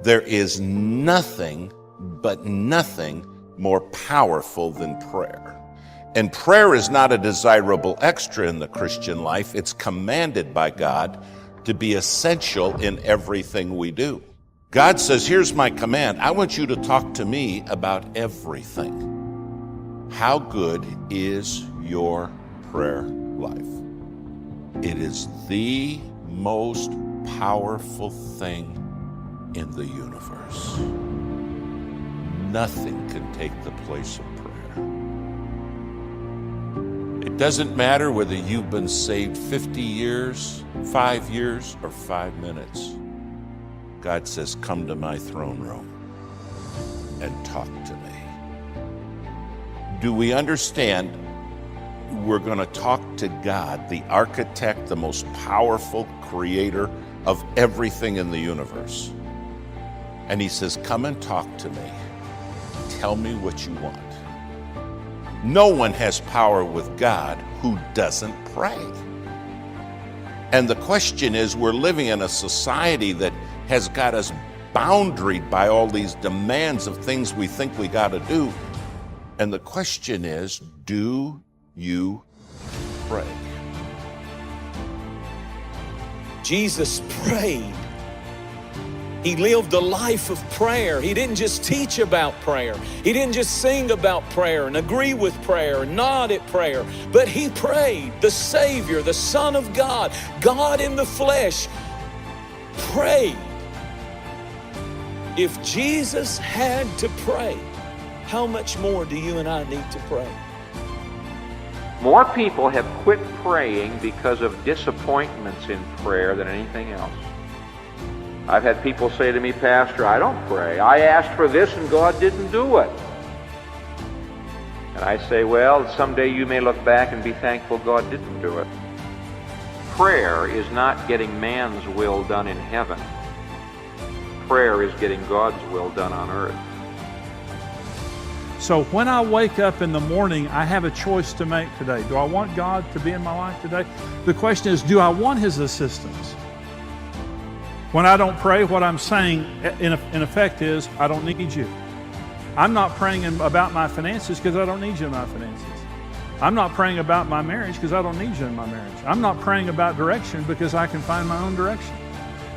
There is nothing, but nothing more powerful than prayer. And prayer is not a desirable extra in the Christian life. It's commanded by God to be essential in everything we do. God says, here's my command. I want you to talk to me about everything. How good is your prayer life? It is the most powerful thing in the universe. Nothing can take the place of prayer. It doesn't matter whether you've been saved 50 years, 5 years, or 5 minutes. God says, come to my throne room and talk to me. Do we understand? We're going to talk to God, the architect, the most powerful creator of everything in the universe. And he says, come and talk to me. Tell me what you want. No one has power with God who doesn't pray. And the question is, we're living in a society that has got us boundaried by all these demands of things we think we got to do. And the question is, do you pray? Jesus prayed. He lived a life of prayer. He didn't just teach about prayer. He didn't just sing about prayer and agree with prayer and nod at prayer, but he prayed. The Savior, the Son of God, God in the flesh, prayed. If Jesus had to pray, how much more do you and I need to pray? More people have quit praying because of disappointments in prayer than anything else. I've had people say to me, Pastor, I don't pray. I asked for this and God didn't do it. And I say, well, someday you may look back and be thankful God didn't do it. Prayer is not getting man's will done in heaven. Prayer is getting God's will done on earth. So when I wake up in the morning, I have a choice to make today. Do I want God to be in my life today? The question is, do I want His assistance? When I don't pray, what I'm saying in effect is, I don't need you. I'm not praying about my finances because I don't need you in my finances. I'm not praying about my marriage because I don't need you in my marriage. I'm not praying about direction because I can find my own direction.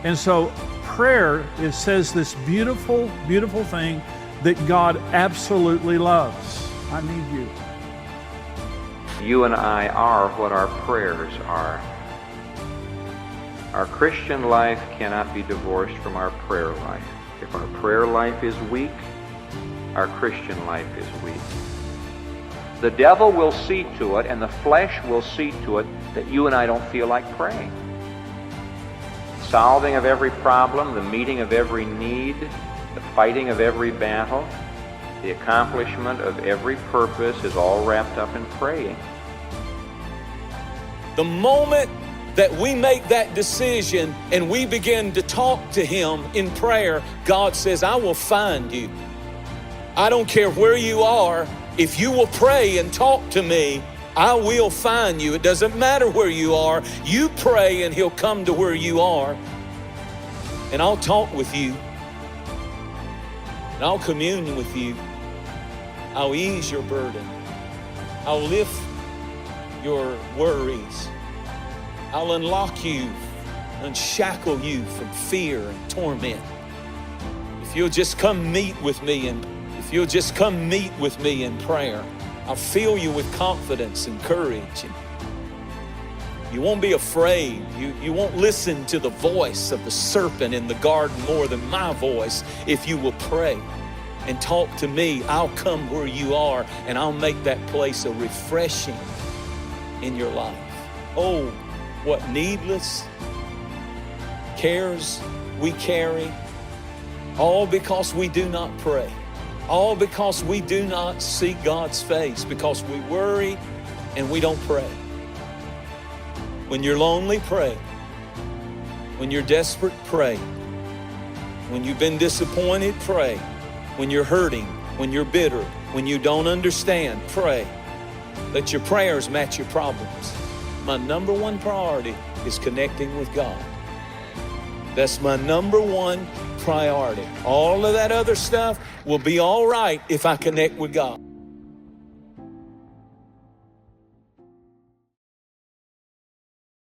And so prayer says this beautiful, beautiful thing that God absolutely loves. I need you. You and I are what our prayers are. Our Christian life cannot be divorced from our prayer life. If our prayer life is weak, our Christian life is weak. The devil will see to it, and the flesh will see to it, that you and I don't feel like praying. Solving of every problem, the meeting of every need, the fighting of every battle, the accomplishment of every purpose is all wrapped up in praying. The moment that we make that decision and we begin to talk to Him in prayer, God says, I will find you. I don't care where you are. If you will pray and talk to me, I will find you. It doesn't matter where you are. You pray and He'll come to where you are. And I'll talk with you. And I'll commune with you. I'll ease your burden. I'll lift your worries. I'll unlock you, unshackle you from fear and torment. If you'll just come meet with me, and if you'll just come meet with me in prayer, I'll fill you with confidence and courage. And you won't be afraid. You won't listen to the voice of the serpent in the garden more than my voice. If you will pray and talk to me, I'll come where you are, and I'll make that place a refreshing in your life. Oh, what needless cares we carry, all because we do not pray, all because we do not seek God's face, because we worry and we don't pray. When you're lonely, pray. When you're desperate, pray. When you've been disappointed, pray. When you're hurting, when you're bitter, when you don't understand, pray. Let your prayers match your problems. My number one priority is connecting with God. That's my number one priority. All of that other stuff will be all right if I connect with God.